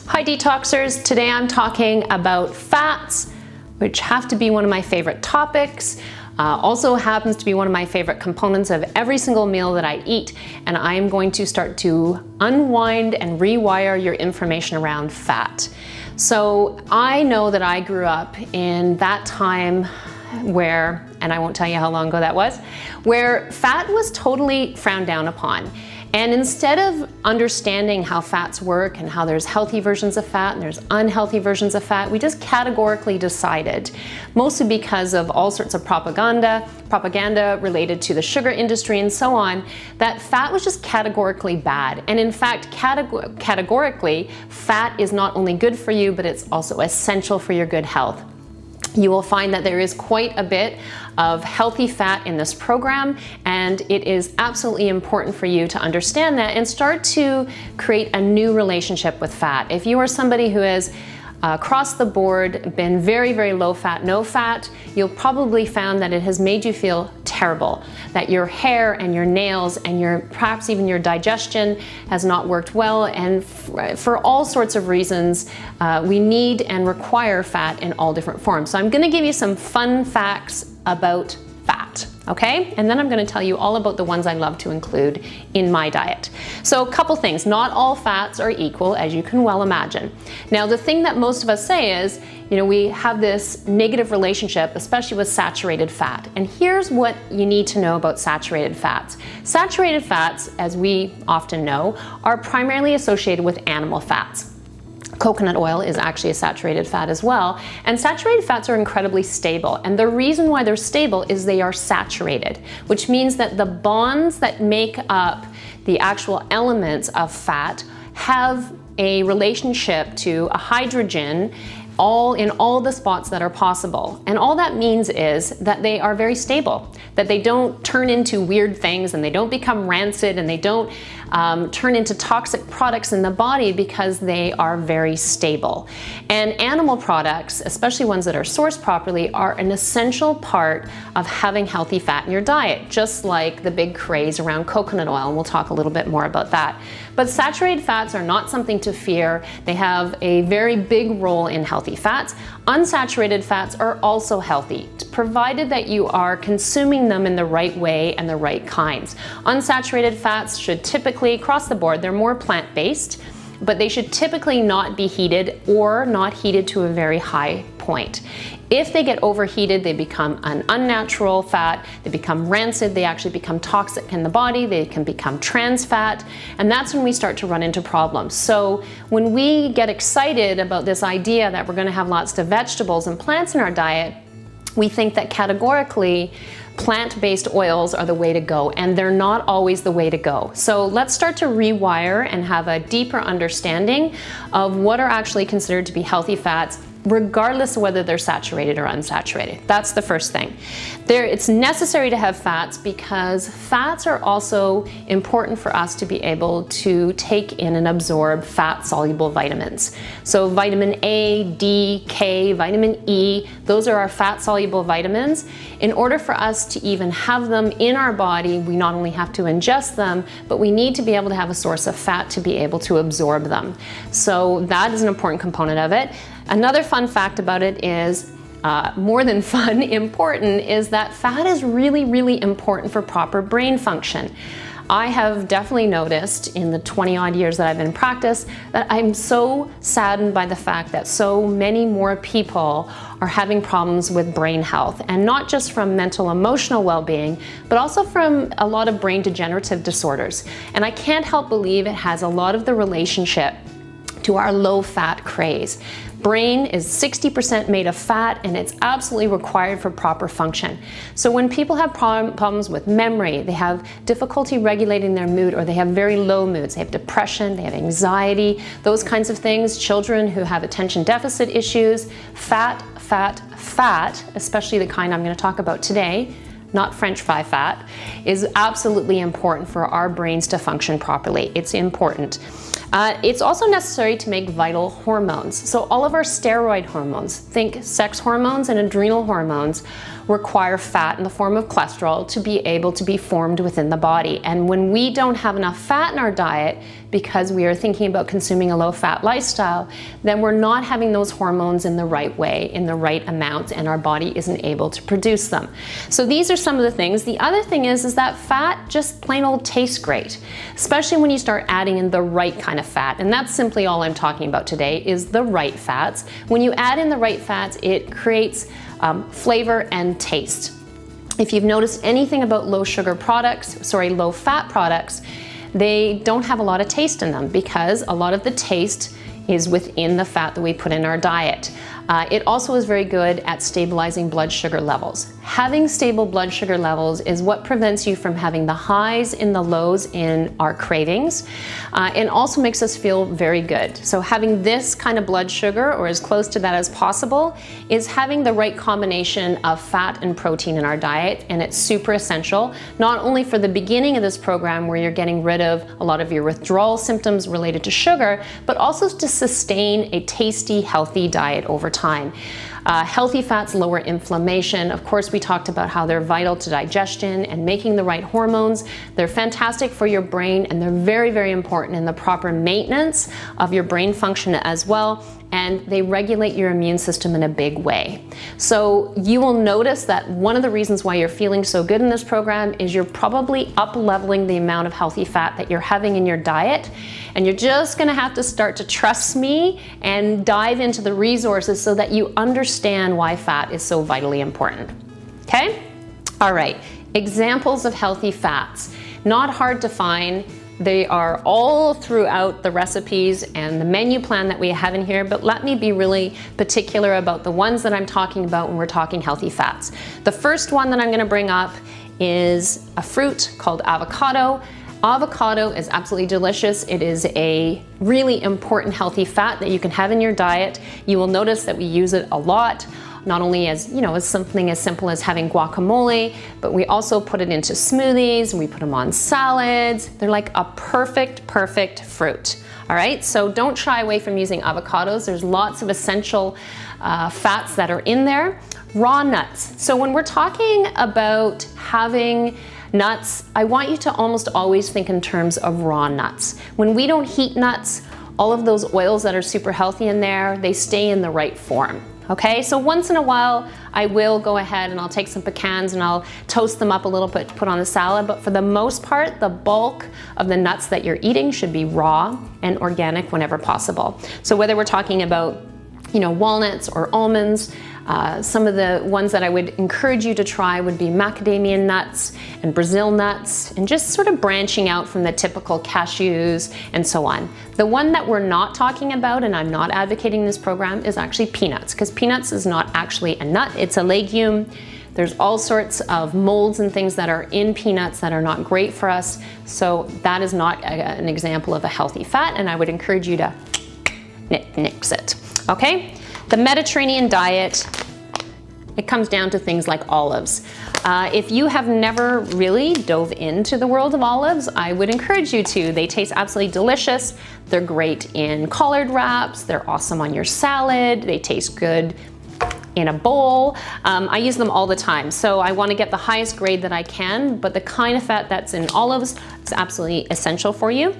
Hi detoxers, today I'm talking about fats, which have to be one of my favorite topics. Also happens to be one of my favorite components of every single meal that I eat, and I am going to start to unwind and rewire your information around fat. So I know that I grew up in that time where, and I won't tell you how long ago that was, where fat was totally frowned down upon. And instead of understanding how fats work and how there's healthy versions of fat and there's unhealthy versions of fat, we just categorically decided, mostly because of all sorts of propaganda related to the sugar industry and so on, that fat was just categorically bad. And in fact, categorically, fat is not only good for you, but it's also essential for your good health. You will find that there is quite a bit of healthy fat in this program, and it is absolutely important for you to understand that and start to create a new relationship with fat. If you are somebody who has across the board been very, very low fat, no fat, you'll probably found that it has made you feel terrible, that your hair and your nails and perhaps even your digestion has not worked well, and for all sorts of reasons, we need and require fat in all different forms. So I'm gonna give you some fun facts about fat, okay? And then I'm gonna tell you all about the ones I love to include in my diet. So a couple things, not all fats are equal, as you can well imagine. Now, the thing that most of us say is, we have this negative relationship, especially with saturated fat. And here's what you need to know about saturated fats. Saturated fats, as we often know, are primarily associated with animal fats. Coconut oil is actually a saturated fat as well, and saturated fats are incredibly stable, and the reason why they're stable is they are saturated, which means that the bonds that make up the actual elements of fat have a relationship to a hydrogen in all the spots that are possible. And all that means is that they are very stable, that they don't turn into weird things and they don't become rancid and they don't turn into toxic products in the body because they are very stable. And animal products, especially ones that are sourced properly, are an essential part of having healthy fat in your diet, just like the big craze around coconut oil, and we'll talk a little bit more about that. But saturated fats are not something to fear. They have a very big role in healthy fats. Unsaturated fats are also healthy, provided that you are consuming them in the right way and the right kinds. Unsaturated fats should typically, across the board, they're more plant-based, but they should typically not be heated or not heated to a very high point. If they get overheated, they become an unnatural fat, they become rancid, they actually become toxic in the body, they can become trans fat, and that's when we start to run into problems. So when we get excited about this idea that we're gonna have lots of vegetables and plants in our diet, we think that categorically plant-based oils are the way to go, and they're not always the way to go. So let's start to rewire and have a deeper understanding of what are actually considered to be healthy fats, regardless of whether they're saturated or unsaturated. That's the first thing. It's necessary to have fats because fats are also important for us to be able to take in and absorb fat-soluble vitamins. So vitamin A, D, K, vitamin E, those are our fat-soluble vitamins. In order for us to even have them in our body, we not only have to ingest them, but we need to be able to have a source of fat to be able to absorb them. So that is an important component of it. Another fun fact about it is, more than fun, important, is that fat is really, really important for proper brain function. I have definitely noticed in the 20-odd years that I've been in practice that I'm so saddened by the fact that so many more people are having problems with brain health, and not just from mental emotional well-being, but also from a lot of brain degenerative disorders. And I can't help believe it has a lot of the relationship to our low-fat craze. Brain is 60% made of fat, and it's absolutely required for proper function. So when people have problems with memory, they have difficulty regulating their mood, or they have very low moods, they have depression, they have anxiety, those kinds of things, children who have attention deficit issues, fat, especially the kind I'm going to talk about today, not French fry fat, is absolutely important for our brains to function properly. It's important. It's also necessary to make vital hormones. So all of our steroid hormones, think sex hormones and adrenal hormones, require fat in the form of cholesterol to be able to be formed within the body. And when we don't have enough fat in our diet, because we are thinking about consuming a low-fat lifestyle, then we're not having those hormones in the right way, in the right amounts, and our body isn't able to produce them. So these are some of the things. The other thing is that fat just plain old tastes great, especially when you start adding in the right kind of fat. And that's simply all I'm talking about today, is the right fats. When you add in the right fats, it creates flavor and taste. If you've noticed anything about low fat products, they don't have a lot of taste in them because a lot of the taste is within the fat that we put in our diet. It also is very good at stabilizing blood sugar levels. Having stable blood sugar levels is what prevents you from having the highs and the lows in our cravings, and also makes us feel very good. So having this kind of blood sugar, or as close to that as possible, is having the right combination of fat and protein in our diet, and it's super essential, not only for the beginning of this program where you're getting rid of a lot of your withdrawal symptoms related to sugar, but also to sustain a tasty, healthy diet over time. Healthy fats lower inflammation. Of course, we talked about how they're vital to digestion and making the right hormones. They're fantastic for your brain, and they're very, very important in the proper maintenance of your brain function as well. And they regulate your immune system in a big way. So you will notice that one of the reasons why you're feeling so good in this program is you're probably up-leveling the amount of healthy fat that you're having in your diet. And you're just gonna have to start to trust me and dive into the resources so that you understand why fat is so vitally important. Okay? All right, examples of healthy fats. Not hard to find. They are all throughout the recipes and the menu plan that we have in here, but let me be really particular about the ones that I'm talking about when we're talking healthy fats. The first one that I'm gonna bring up is a fruit called avocado. Avocado is absolutely delicious. It is a really important healthy fat that you can have in your diet. You will notice that we use it a lot, not only as, as something as simple as having guacamole, but we also put it into smoothies, and we put them on salads. They're like a perfect fruit. All right, so don't shy away from using avocados. There's lots of essential fats that are in there. Raw nuts. So when we're talking about having nuts, I want you to almost always think in terms of raw nuts. When we don't heat nuts, all of those oils that are super healthy in there, they stay in the right form. Okay, so once in a while, I will go ahead and I'll take some pecans and I'll toast them up a little bit to put on the salad, but for the most part, the bulk of the nuts that you're eating should be raw and organic whenever possible. So whether we're talking about, walnuts or almonds, some of the ones that I would encourage you to try would be macadamia nuts and Brazil nuts, and just sort of branching out from the typical cashews and so on. The one that we're not talking about, and I'm not advocating in this program, is actually peanuts, because peanuts is not actually a nut, it's a legume. There's all sorts of molds and things that are in peanuts that are not great for us, so that is not an example of a healthy fat, and I would encourage you to nix it. Okay, the Mediterranean diet, it comes down to things like olives. If you have never really dove into the world of olives, I would encourage you to. They taste absolutely delicious. They're great in collard wraps. They're awesome on your salad. They taste good in a bowl. I use them all the time. So I want to get the highest grade that I can, but the kind of fat that's in olives is absolutely essential for you.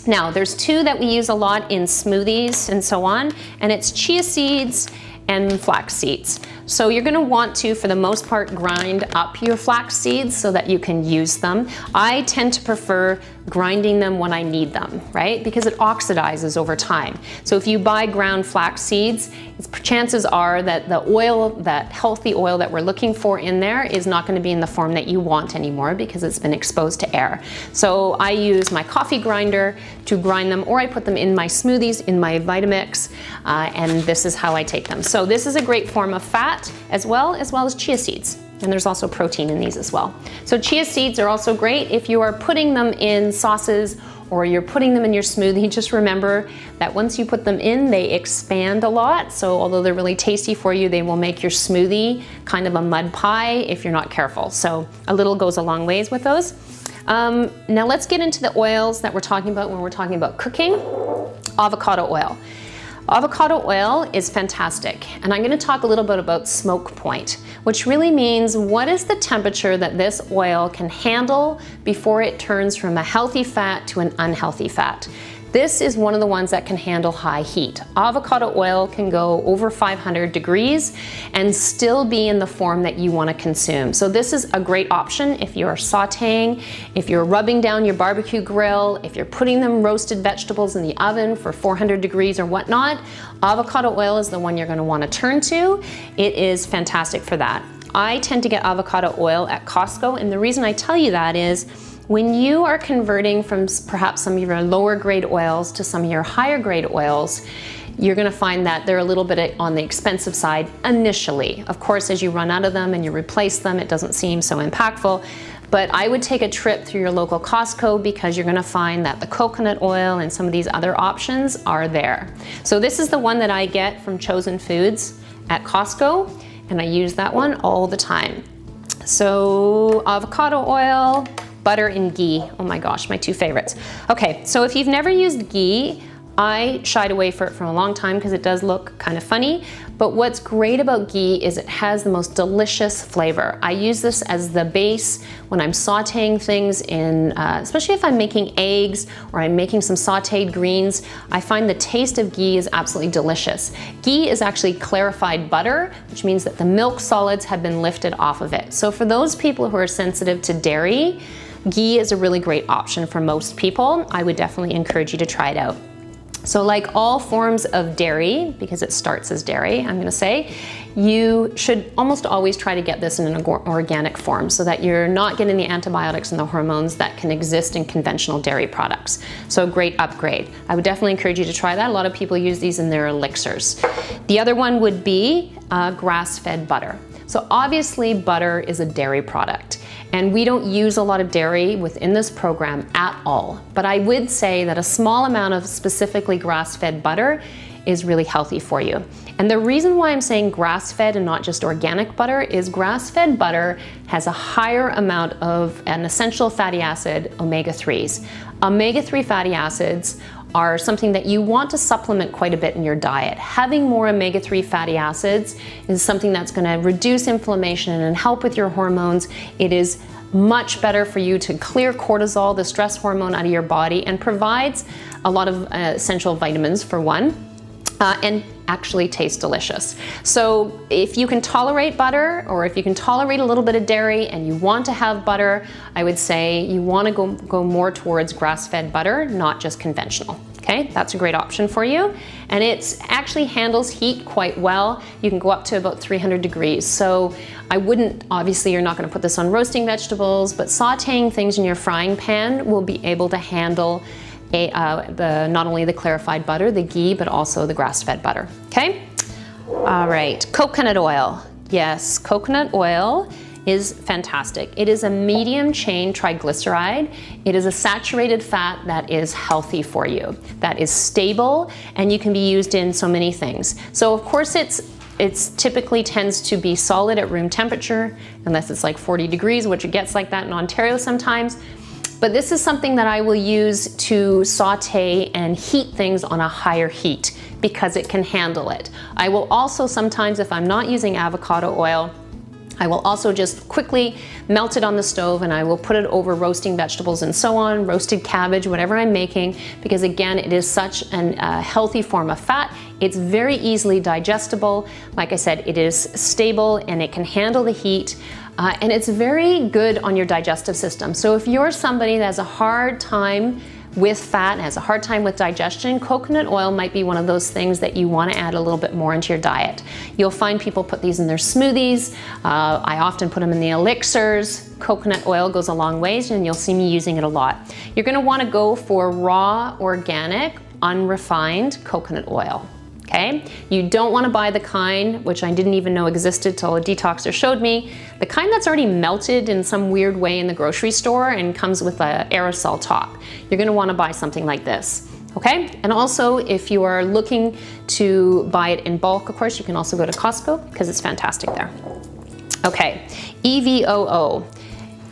Now, there's two that we use a lot in smoothies and so on, and it's chia seeds and flax seeds. So you're gonna want to, for the most part, grind up your flax seeds so that you can use them. I tend to prefer grinding them when I need them, right? Because it oxidizes over time. So if you buy ground flax seeds, chances are that the oil, that healthy oil that we're looking for in there, is not going to be in the form that you want anymore because it's been exposed to air. So I use my coffee grinder to grind them, or I put them in my smoothies, in my Vitamix, and this is how I take them. So this is a great form of fat as well as chia seeds. And there's also protein in these as well. So chia seeds are also great if you are putting them in sauces or you're putting them in your smoothie, just remember that once you put them in, they expand a lot. So although they're really tasty for you, they will make your smoothie kind of a mud pie if you're not careful. So a little goes a long ways with those. Now let's get into the oils that we're talking about when we're talking about cooking. Avocado oil. Avocado oil is fantastic, and I'm going to talk a little bit about smoke point, which really means what is the temperature that this oil can handle before it turns from a healthy fat to an unhealthy fat. This is one of the ones that can handle high heat. Avocado oil can go over 500 degrees and still be in the form that you want to consume. So this is a great option if you're sauteing, if you're rubbing down your barbecue grill, if you're putting them roasted vegetables in the oven for 400 degrees or whatnot. Avocado oil is the one you're going to want to turn to. It is fantastic for that. I tend to get avocado oil at Costco, and the reason I tell you that is when you are converting from perhaps some of your lower grade oils to some of your higher grade oils, you're going to find that they're a little bit on the expensive side initially. Of course, as you run out of them and you replace them, it doesn't seem so impactful. But I would take a trip through your local Costco because you're going to find that the coconut oil and some of these other options are there. So this is the one that I get from Chosen Foods at Costco, and I use that one all the time. So avocado oil, butter and ghee. Oh my gosh, my two favorites. Okay, so if you've never used ghee, I shied away from it for a long time because it does look kind of funny, but what's great about ghee is it has the most delicious flavor. I use this as the base when I'm sauteing things in, especially if I'm making eggs or I'm making some sauteed greens. I find the taste of ghee is absolutely delicious. Ghee is actually clarified butter, which means that the milk solids have been lifted off of it. So for those people who are sensitive to dairy, ghee is a really great option for most people. I would definitely encourage you to try it out. So like all forms of dairy, because it starts as dairy, I'm going to say, you should almost always try to get this in an organic form so that you're not getting the antibiotics and the hormones that can exist in conventional dairy products. So a great upgrade. I would definitely encourage you to try that. A lot of people use these in their elixirs. The other one would be grass-fed butter. So obviously butter is a dairy product, and we don't use a lot of dairy within this program at all. But I would say that a small amount of specifically grass-fed butter is really healthy for you. And the reason why I'm saying grass-fed and not just organic butter is grass-fed butter has a higher amount of an essential fatty acid, omega-3s. Omega-3 fatty acids are something that you want to supplement quite a bit in your diet. Having more omega-3 fatty acids is something that's going to reduce inflammation and help with your hormones. It is much better for you to clear cortisol, the stress hormone, out of your body, and provides a lot of essential vitamins for one, and actually tastes delicious. So if you can tolerate butter, or if you can tolerate a little bit of dairy and you want to have butter, I would say you want to go more towards grass-fed butter, not just conventional. Okay, that's a great option for you. And it actually handles heat quite well. You can go up to about 300 degrees. So I wouldn't, obviously you're not going to put this on roasting vegetables, but sauteing things in your frying pan will be able to handle not only the clarified butter, the ghee, but also the grass-fed butter. Okay? All right, coconut oil. Yes, coconut oil is fantastic. It is a medium chain triglyceride. It is a saturated fat that is healthy for you, that is stable, and you can be used in so many things. So of course it's typically tends to be solid at room temperature, unless it's like 40 degrees, which it gets like that in Ontario sometimes. But this is something that I will use to saute and heat things on a higher heat because it can handle it. I will also sometimes, if I'm not using avocado oil, I will also just quickly melt it on the stove and I will put it over roasting vegetables and so on, roasted cabbage, whatever I'm making, because again, it is such a healthy form of fat. It's very easily digestible. Like I said, it is stable and it can handle the heat. And it's very good on your digestive system. So if you're somebody that has a hard time with fat and has a hard time with digestion, coconut oil might be one of those things that you want to add a little bit more into your diet. You'll find people put these in their smoothies. I often put them in the elixirs. Coconut oil goes a long ways and you'll see me using it a lot. You're going to want to go for raw, organic, unrefined coconut oil. Okay, you don't want to buy the kind, which I didn't even know existed till a detoxer showed me, the kind that's already melted in some weird way in the grocery store and comes with an aerosol top. You're going to want to buy something like this. Okay, and also if you are looking to buy it in bulk, of course, you can also go to Costco because it's fantastic there. Okay, EVOO.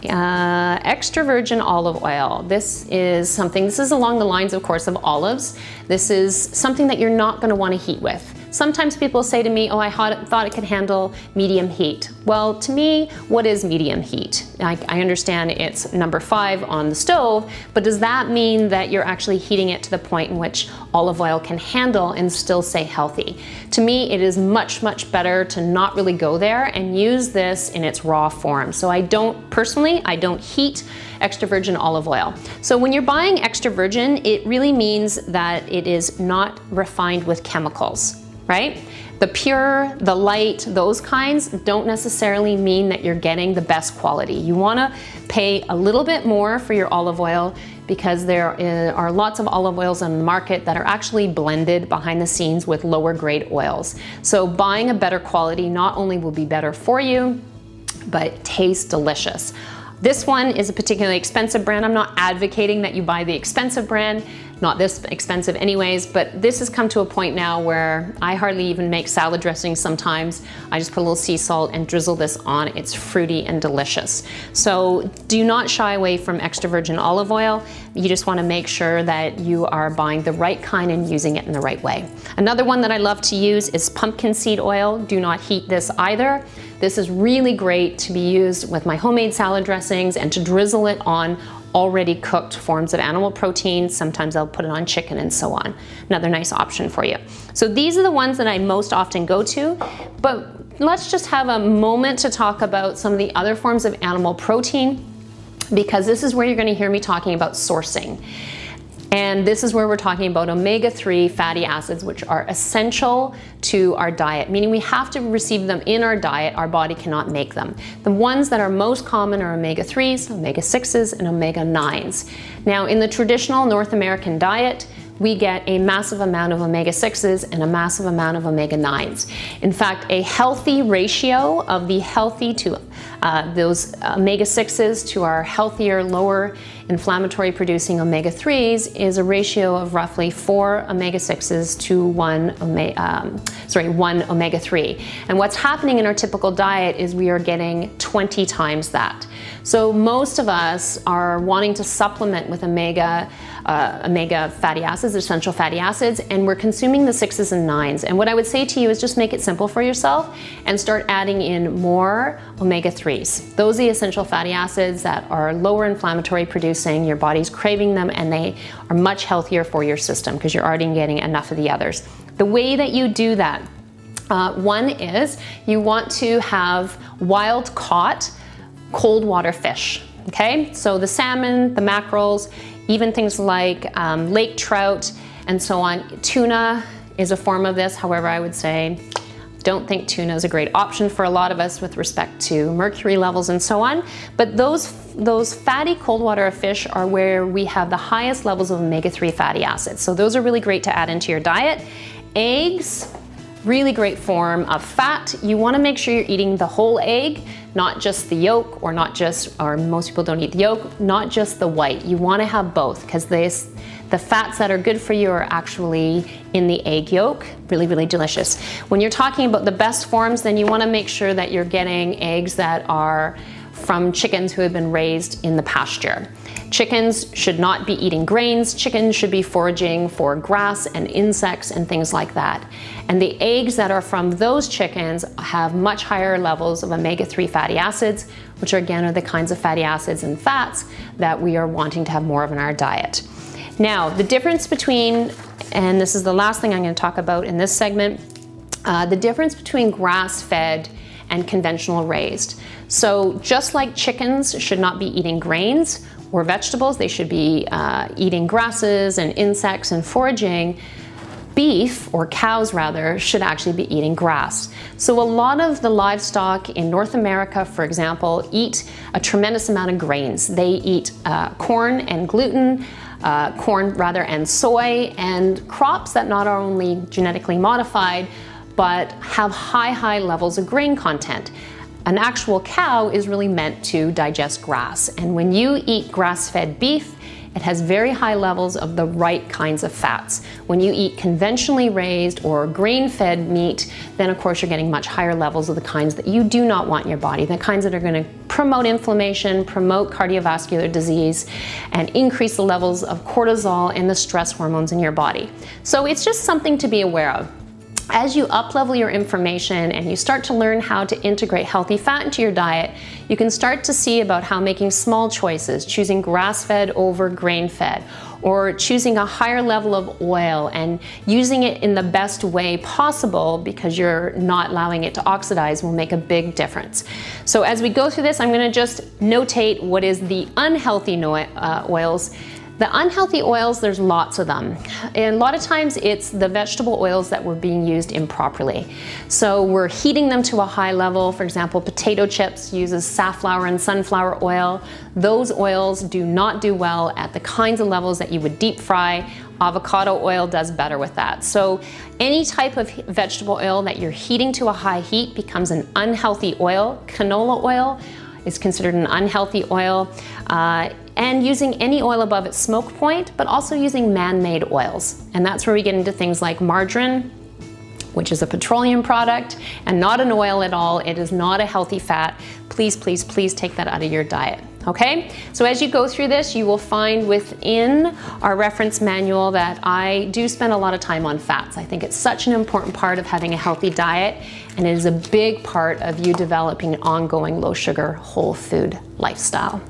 Extra virgin olive oil. This is along the lines, of course, of olives. This is something that you're not going to want to heat with. Sometimes people say to me, oh, I thought it could handle medium heat. Well, to me, what is medium heat? I understand it's number 5 on the stove, but does that mean that you're actually heating it to the point in which olive oil can handle and still stay healthy? To me, it is much, much better to not really go there and use this in its raw form. So I don't heat extra virgin olive oil. So when you're buying extra virgin, it really means that it is not refined with chemicals, right? The pure, the light, those kinds don't necessarily mean that you're getting the best quality. You want to pay a little bit more for your olive oil because there are lots of olive oils on the market that are actually blended behind the scenes with lower grade oils. So buying a better quality not only will be better for you, but it tastes delicious. This one is a particularly expensive brand. I'm not advocating that you buy the expensive brand, not this expensive anyways, but this has come to a point now where I hardly even make salad dressings sometimes. I just put a little sea salt and drizzle this on. It's fruity and delicious. So do not shy away from extra virgin olive oil. You just want to make sure that you are buying the right kind and using it in the right way. Another one that I love to use is pumpkin seed oil. Do not heat this either. This is really great to be used with my homemade salad dressings and to drizzle it on already cooked forms of animal protein. Sometimes I'll put it on chicken and so on. Another nice option for you. So these are the ones that I most often go to, but let's just have a moment to talk about some of the other forms of animal protein, because this is where you're going to hear me talking about sourcing. And this is where we're talking about omega-3 fatty acids, which are essential to our diet, meaning we have to receive them in our diet. Our body cannot make them. The ones that are most common are omega-3s, omega-6s, and omega-9s. Now, in the traditional North American diet, we get a massive amount of omega-6s and a massive amount of omega-9s. In fact, a healthy ratio of the healthy to those omega-6s to our healthier, lower inflammatory producing omega-3s is a ratio of roughly 4 omega-6s to 1 omega-3. And what's happening in our typical diet is we are getting 20 times that. So most of us are wanting to supplement with omega fatty acids, essential fatty acids, and we're consuming the 6s and 9s. And what I would say to you is just make it simple for yourself and start adding in more omega-3s. Those are the essential fatty acids that are lower inflammatory producing, your body's craving them, and they are much healthier for your system because you're already getting enough of the others. The way that you do that, one is you want to have wild caught cold water fish. Okay, so the salmon, the mackerels, even things like lake trout and so on. Tuna is a form of this. However, I would say don't think tuna is a great option for a lot of us with respect to mercury levels and so on. But those fatty cold water fish are where we have the highest levels of omega-3 fatty acids. So those are really great to add into your diet. Eggs, really great form of fat. You want to make sure you're eating the whole egg, not just the yolk, or most people don't eat the yolk, not just the white. You want to have both because the fats that are good for you are actually in the egg yolk. Really, really delicious. When you're talking about the best forms, then you want to make sure that you're getting eggs that are from chickens who have been raised in the pasture. Chickens should not be eating grains. Chickens should be foraging for grass and insects and things like that. And the eggs that are from those chickens have much higher levels of omega-3 fatty acids, which again are the kinds of fatty acids and fats that we are wanting to have more of in our diet. Now, the difference between, and this is the last thing I'm going to talk about in this segment, the difference between grass-fed and conventional raised. So just like chickens should not be eating grains or vegetables, they should be eating grasses and insects and foraging. Beef, or cows rather, should actually be eating grass. So a lot of the livestock in North America, for example, eat a tremendous amount of grains. They eat corn and gluten, corn rather, and soy, and crops that not are only genetically modified, but have high levels of grain content. An actual cow is really meant to digest grass, and when you eat grass-fed beef, it has very high levels of the right kinds of fats. When you eat conventionally raised or grain-fed meat, then of course you're getting much higher levels of the kinds that you do not want in your body, the kinds that are going to promote inflammation, promote cardiovascular disease, and increase the levels of cortisol and the stress hormones in your body. So it's just something to be aware of. As you up-level your information and you start to learn how to integrate healthy fat into your diet, you can start to see about how making small choices, choosing grass-fed over grain-fed, or choosing a higher level of oil and using it in the best way possible because you're not allowing it to oxidize will make a big difference. So as we go through this, I'm going to just notate what is the unhealthy oils. The unhealthy oils, there's lots of them. And a lot of times it's the vegetable oils that were being used improperly. So we're heating them to a high level. For example, potato chips uses safflower and sunflower oil. Those oils do not do well at the kinds of levels that you would deep fry. Avocado oil does better with that. So any type of vegetable oil that you're heating to a high heat becomes an unhealthy oil. Canola oil is considered an unhealthy oil. And using any oil above its smoke point, but also using man-made oils. And that's where we get into things like margarine, which is a petroleum product and not an oil at all. It is not a healthy fat. Please, please, please take that out of your diet. Okay, so as you go through this, you will find within our reference manual that I do spend a lot of time on fats. I think it's such an important part of having a healthy diet, and it is a big part of you developing an ongoing low sugar, whole food lifestyle.